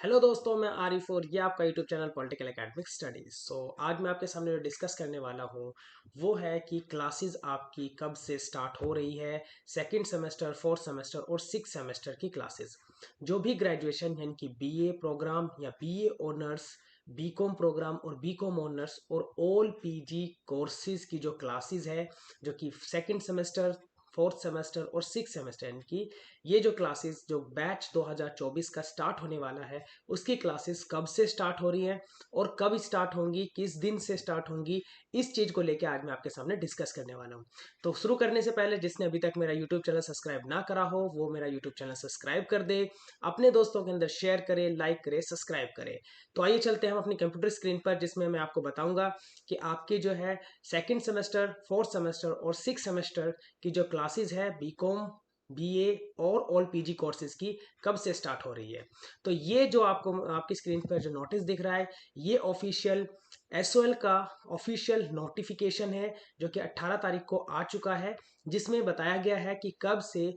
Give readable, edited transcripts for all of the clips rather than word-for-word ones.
Hello दोस्तों, मैं आरिफ और ये आपका YouTube channel political academic studies. आज मैं आपके सामने जो डिस्कस करने वाला हूँ वो है कि क्लासेस आपकी कब से स्टार्ट हो रही है। सेकंड सेमेस्टर, फोर्थ सेमेस्टर और सिक्स सेमेस्टर की क्लासेस, जो भी ग्रेजुएशन यानी कि बीए प्रोग्राम या बीए ऑनर्स, बीकॉम प्रोग्राम और बीकॉम ऑनर्स और ऑल पीजी कोर्सेज की जो क्लासेस है, जो कि सेकंड सेमेस्टर, फोर्थ सेमेस्टर और सिक्स सेमेस्टर, यानी कि ये जो क्लासेस जो बैच 2024 का स्टार्ट होने वाला है, उसकी क्लासेस कब से स्टार्ट हो रही हैं और कब स्टार्ट होंगी, किस दिन से स्टार्ट होंगी, इस चीज़ को लेकर आज मैं आपके सामने डिस्कस करने वाला हूँ। तो शुरू करने से पहले जिसने अभी तक मेरा यूट्यूब चैनल सब्सक्राइब ना करा हो वो मेरा यूट्यूब चैनल सब्सक्राइब कर दे, अपने दोस्तों के अंदर शेयर करे, लाइक करे, सब्सक्राइब करे। तो आइए चलते हैं हम अपनी कंप्यूटर स्क्रीन पर, जिसमें मैं आपको बताऊंगा कि आपकी जो है सेकेंड सेमेस्टर, फोर्थ सेमेस्टर और सिक्स सेमेस्टर की जो क्लासेस है बीकॉम, बीए और ऑल पीजी कोर्सेज की कब से स्टार्ट हो रही है। तो ये जो आपको आपकी स्क्रीन पर जो नोटिस दिख रहा है, ये ऑफिशियल एसओएल का ऑफिशियल नोटिफिकेशन है, जो कि 18 तारीख को आ चुका है, जिसमें बताया गया है कि कब से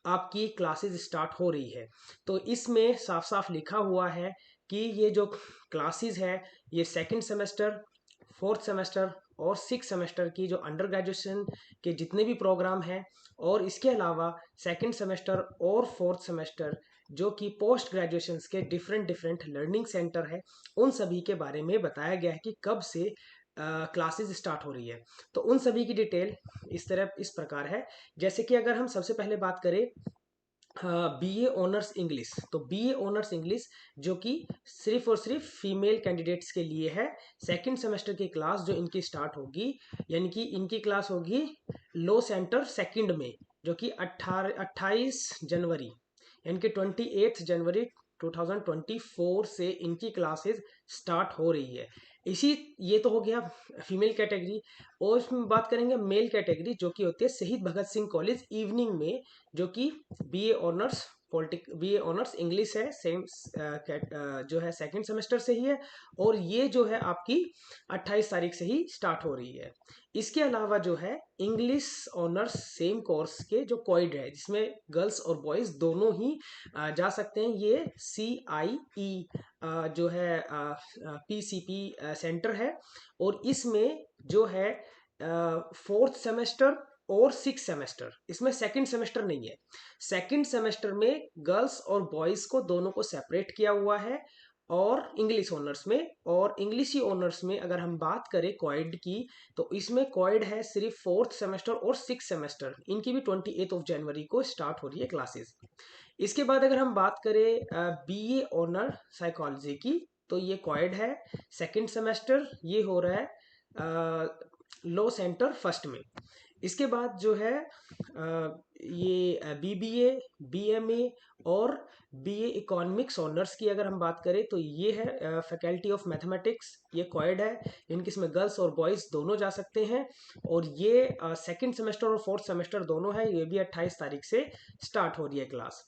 आपकी क्लासेस स्टार्ट हो रही है। तो इसमें साफ साफ लिखा हुआ है कि ये जो क्लासेस है, ये सेकंड सेमेस्टर, फोर्थ सेमेस्टर और सिक्स सेमेस्टर की जो अंडर ग्रेजुएशन के जितने भी प्रोग्राम हैं, और इसके अलावा सेकंड सेमेस्टर और फोर्थ सेमेस्टर जो कि पोस्ट ग्रेजुएशन के डिफरेंट डिफरेंट लर्निंग सेंटर है, उन सभी के बारे में बताया गया है कि कब से क्लासेस स्टार्ट हो रही है। तो उन सभी की डिटेल इस प्रकार है। जैसे कि अगर हम सबसे पहले बात करें बीए ऑनर्स इंग्लिश, तो बीए ऑनर्स इंग्लिश जो कि सिर्फ और सिर्फ फीमेल कैंडिडेट्स के लिए है। सेकंड सेमेस्टर की क्लास जो इनकी स्टार्ट होगी, यानी कि इनकी क्लास होगी लो सेंटर सेकंड में, जो कि 28 जनवरी, यानी कि 28 जनवरी 2024 से इनकी क्लासेस स्टार्ट हो रही है। इसी ये तो हो गया फीमेल कैटेगरी। और इसमें बात करेंगे मेल कैटेगरी, जो कि होती है शहीद भगत सिंह कॉलेज इवनिंग में, जो कि BA honours BA honours English है, सेम जो है सेकंड सेमेस्टर से ही है, और ये जो है आपकी 28 तारीख से ही स्टार्ट हो रही है। इसके अलावा जो है इंग्लिश ऑनर्स सेम कोर्स के जो क्वाइड है, जिसमें गर्ल्स और बॉयज दोनों ही जा सकते हैं, ये CIE जो है PCP सेंटर है। और इसमें जो है फोर्थ सेमेस्टर और सिक्स सेमेस्टर, इसमें सेकंड सेमेस्टर नहीं है। सेकंड सेमेस्टर में गर्ल्स और बॉयज को दोनों को सेपरेट किया हुआ है, और इंग्लिश ऑनर्स में, और इंग्लिश ही ऑनर्स में अगर हम बात करें क्वाइड की, तो इसमें क्वाइड है सिर्फ फोर्थ सेमेस्टर और सिक्स सेमेस्टर, इनकी भी 28 जनवरी को स्टार्ट हो रही है क्लासेस। इसके बाद अगर हम बात करें बीए ऑनर साइकोलॉजी की, तो ये क्वाइड है, सेकंड सेमेस्टर ये हो रहा है लो सेंटर फर्स्ट में। इसके बाद जो है ये BBA, BMA और BA इकोनॉमिक्स ऑनर्स की अगर हम बात करें, तो ये है फैकल्टी ऑफ मैथमेटिक्स, ये क्वाइड है, इनकी इसमें गर्ल्स और बॉयज दोनों जा सकते हैं। और ये सेकंड सेमेस्टर और फोर्थ सेमेस्टर दोनों है, ये भी 28 तारीख से स्टार्ट हो रही है क्लास।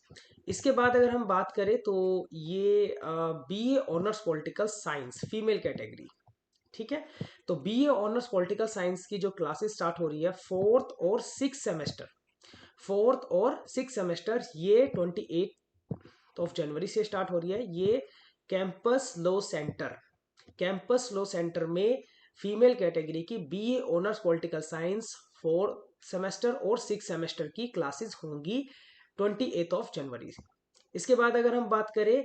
इसके बाद अगर हम बात करें, तो ये BA honours political science female category, ठीक है। तो बीए ऑनर्स पॉलिटिकल साइंस की जो क्लासेस स्टार्ट हो रही है फोर्थ और सिक्स सेमेस्टर, ये 28 जनवरी से स्टार्ट हो रही है। ये कैंपस लो सेंटर में फीमेल कैटेगरी की BA honours political science fourth semester और सिक्स सेमेस्टर की क्लासेस होंगी 28 जनवरी। इसके बाद अगर हम बात करें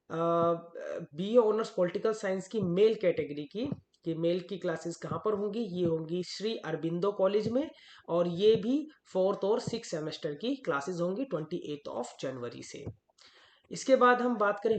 बीए ऑनर्स पॉलिटिकल साइंस की मेल कैटेगरी की, कि मेल की क्लासेस कहाँ पर होंगी, ये होंगी श्री अरबिंदो कॉलेज में, और ये भी फोर्थ और सिक्स सेमेस्टर की क्लासेस होंगी 28 जनवरी से। इसके बाद हम बात करें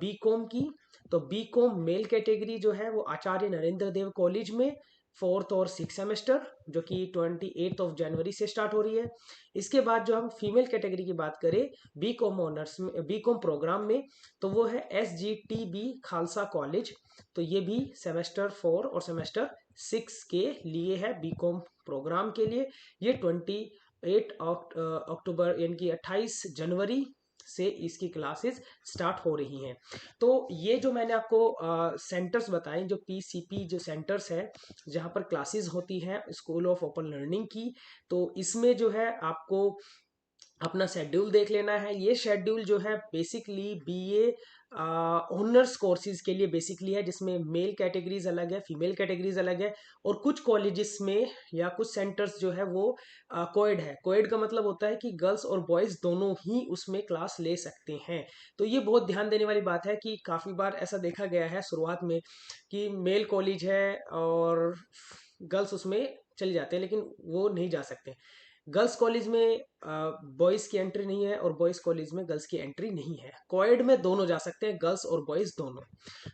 बीकॉम की, तो बीकॉम मेल कैटेगरी जो है वो आचार्य नरेंद्र देव कॉलेज में, फोर्थ और सिक्स सेमेस्टर, जो कि 28 जनवरी से स्टार्ट हो रही है। इसके बाद जो हम फीमेल कैटेगरी की बात करें बीकॉम ऑनर्स में, बीकॉम प्रोग्राम में, तो वो है SGTB खालसा कॉलेज, तो ये भी सेमेस्टर फोर और सेमेस्टर सिक्स के लिए है, बीकॉम प्रोग्राम के लिए। ये 28 अक्टूबर यानी कि 28 जनवरी से इसकी क्लासेस स्टार्ट हो रही हैं। तो ये जो मैंने आपको सेंटर्स बताए, जो PCP जो सेंटर्स है जहाँ पर क्लासेस होती हैं स्कूल ऑफ ओपन लर्निंग की, तो इसमें जो है आपको अपना शेड्यूल देख लेना है। ये शेड्यूल जो है बेसिकली बीए ऑनर्स कोर्सेज के लिए बेसिकली है, जिसमें मेल कैटेगरीज अलग है, फीमेल कैटेगरीज अलग है, और कुछ कॉलेजेस में या कुछ सेंटर्स जो है वो कोएड है। कोएड का मतलब होता है कि गर्ल्स और बॉयज दोनों ही उसमें क्लास ले सकते हैं। तो ये बहुत ध्यान देने वाली बात है कि काफ़ी बार ऐसा देखा गया है शुरुआत में कि मेल कॉलेज है और गर्ल्स उसमें चले जाते हैं, लेकिन वो नहीं जा सकते। गर्ल्स कॉलेज में बॉयज़ की एंट्री नहीं है और बॉयज़ कॉलेज में गर्ल्स की एंट्री नहीं है। कोएड में दोनों जा सकते हैं, गर्ल्स और बॉयज़ दोनों।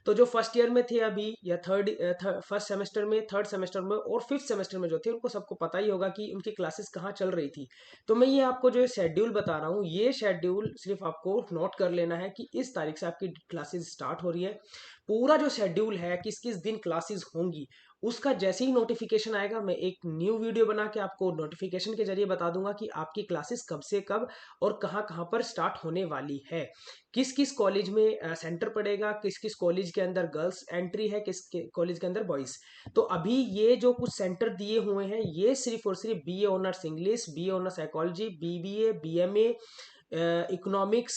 तो जो फर्स्ट ईयर में थे अभी, या फर्स्ट सेमेस्टर में, थर्ड सेमेस्टर में और फिफ्थ सेमेस्टर में जो थे, उनको सबको पता ही होगा कि उनकी क्लासेस कहाँ चल रही थी। तो मैं ये आपको जो शेड्यूल बता रहा हूँ, ये शेड्यूल सिर्फ आपको नोट कर लेना है कि इस तारीख से आपकी क्लासेस स्टार्ट हो रही है। पूरा जो शेड्यूल है किस किस दिन क्लासेस होंगी, उसका जैसे ही नोटिफिकेशन आएगा मैं एक न्यू वीडियो बना के आपको नोटिफिकेशन के जरिए बता दूंगा कि आपकी क्लासेस कब से कब और कहाँ कहाँ पर स्टार्ट होने वाली है, किस किस कॉलेज में सेंटर पड़ेगा, किस किस कॉलेज के अंदर गर्ल्स एंट्री है, किस कॉलेज के अंदर बॉयज। तो अभी ये जो कुछ सेंटर दिए हुए हैं, ये सिर्फ और सिर्फ BA honours English, BA honours psychology, BBA, BMA, economics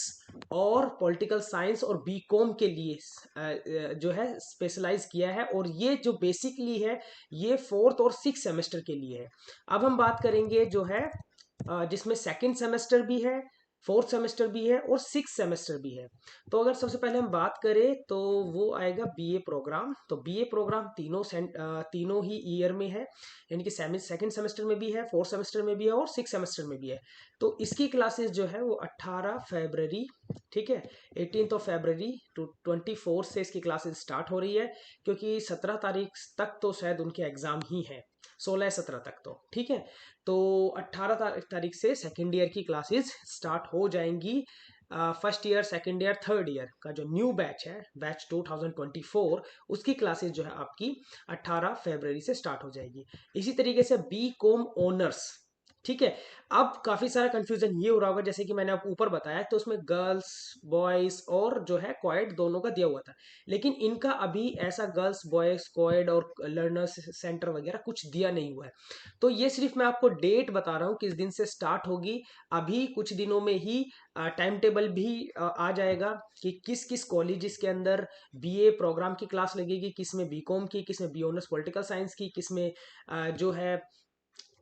और पॉलिटिकल साइंस और बीकॉम के लिए जो है स्पेशलाइज किया है। और ये जो बेसिकली है ये फोर्थ और सिक्स सेमेस्टर के लिए है। अब हम बात करेंगे जो है जिसमें सेकंड सेमेस्टर भी है, फोर्थ सेमेस्टर भी है और सिक्स सेमेस्टर भी है। तो अगर सबसे पहले हम बात करें तो वो आएगा बीए प्रोग्राम। तो बीए प्रोग्राम तीनों ही ईयर में है, यानी कि सेकंड सेमेस्टर में भी है, फोर्थ सेमेस्टर में भी है और सिक्स सेमेस्टर में भी है। तो इसकी क्लासेस जो है वो 18 फरवरी, ठीक है, 18 ऑफ फरवरी टू 24 से इसकी क्लासेस स्टार्ट हो रही है, क्योंकि 17 तारीख तक तो शायद उनके एग्जाम ही है, 16-17 तक तो, ठीक है। तो 18 तारीख से सेकेंड ईयर की क्लासेस स्टार्ट हो जाएंगी। First year, second year, third year का जो न्यू बैच है, बैच 2024, उसकी क्लासेस जो है आपकी 18 फरवरी से स्टार्ट हो जाएगी। इसी तरीके से बी कॉम ऑनर्स, ठीक है। अब काफी सारा कंफ्यूजन ये हो रहा होगा, जैसे कि मैंने आपको ऊपर बताया, तो उसमें गर्ल्स, बॉयज और जो है क्वाइड दोनों का दिया हुआ था, लेकिन इनका अभी ऐसा गर्ल्स, बॉयज, क्वाइड और लर्नर्स सेंटर वगैरह कुछ दिया नहीं हुआ है। तो ये सिर्फ मैं आपको डेट बता रहा हूँ किस दिन से स्टार्ट होगी। अभी कुछ दिनों में ही टाइम टेबल भी आ जाएगा कि किस किस कॉलेजेस के अंदर बीए प्रोग्राम की क्लास लगेगी, किस में बीकॉम की, किस में बी ऑनर्स पॉलिटिकल साइंस की, किस में जो है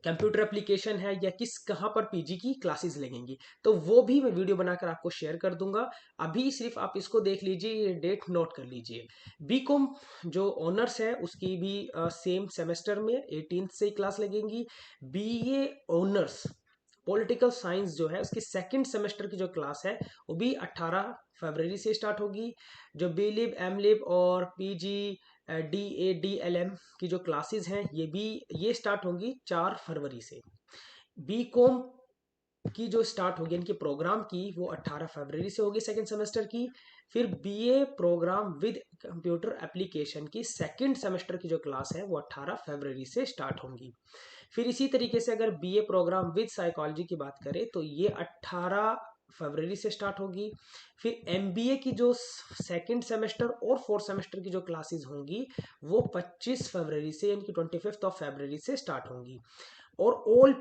कंप्यूटर एप्लीकेशन है, या किस कहाँ पर पीजी की क्लासेस लगेंगी। तो वो भी मैं वीडियो बनाकर आपको शेयर कर दूंगा। अभी सिर्फ आप इसको देख लीजिए, ये डेट नोट कर लीजिए। बीकॉम जो ऑनर्स है उसकी भी सेम सेमेस्टर में 18 से क्लास लगेंगी। बीए ऑनर्स पॉलिटिकल साइंस जो है उसकी सेकंड सेमेस्टर की जो क्लास है वो भी 18 फरवरी से स्टार्ट होगी। जो बी लिब, एम लिब और PG, D A D L M की जो क्लासेस हैं ये स्टार्ट होंगी 4 फरवरी से। बी कॉम की जो स्टार्ट होगी इनके प्रोग्राम की, वो 18 फरवरी से होगी सेकेंड सेमेस्टर की। फिर BA program with computer application की सेकेंड सेमेस्टर की जो क्लास है वो 18 फरवरी से स्टार्ट होंगी। फिर इसी तरीके से अगर बीए प्रोग्राम विद साइकोलॉजी की बात करें तो ये 18 फरवरी से स्टार्ट होगी। फिर एमबीए की जो सेकंड सेमेस्टर और फोर्थ सेमेस्टर की जो क्लासेस होंगी वो 25 फरवरी से, यानी कि 25 ऑफ फरवरी से स्टार्ट होंगी। और ऑल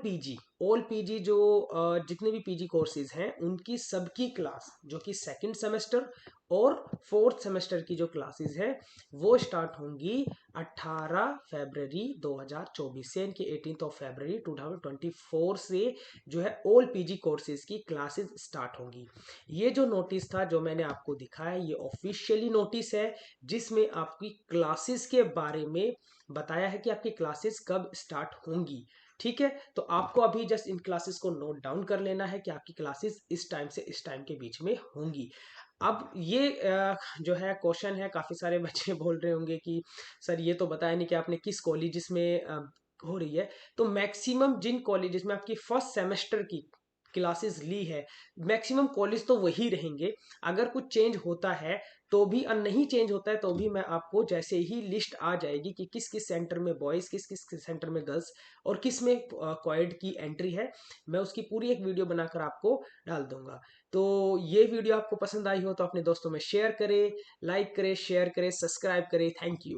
पीजी जो जितने भी पीजी कोर्सेज हैं उनकी सबकी क्लास जो कि सेकंड सेमेस्टर और फोर्थ सेमेस्टर की जो क्लासेस है वो स्टार्ट होंगी 18 फरवरी 2024 से, इनकी 18 ऑफ फरवरी 2024 से जो है ऑल पीजी कोर्सेज की क्लासेस स्टार्ट होंगी। ये जो नोटिस था जो मैंने आपको दिखाया, ये ऑफिशियली नोटिस है जिसमें आपकी क्लासेस के बारे में बताया है कि आपकी क्लासेस कब स्टार्ट होंगी, ठीक है। तो आपको अभी जस्ट इन क्लासेस को नोट डाउन कर लेना है कि आपकी क्लासेस इस टाइम से इस टाइम के बीच में होंगी। अब ये जो है क्वेश्चन है, काफी सारे बच्चे बोल रहे होंगे कि सर ये तो बताया नहीं कि आपने किस कॉलेजेस में हो रही है। तो मैक्सिमम जिन कॉलेजेस में आपकी फर्स्ट सेमेस्टर की क्लासेस ली है, मैक्सिमम कॉलेज तो वही रहेंगे। अगर कुछ चेंज होता है तो भी, और नहीं चेंज होता है तो भी, मैं आपको जैसे ही लिस्ट आ जाएगी कि किस किस सेंटर में बॉयज, किस किस सेंटर में गर्ल्स और किस में क्वाइड की एंट्री है, मैं उसकी पूरी एक वीडियो बनाकर आपको डाल दूंगा। तो ये वीडियो आपको पसंद आई हो तो अपने दोस्तों में शेयर करें, लाइक करें, शेयर करें, सब्सक्राइब करें। Thank you.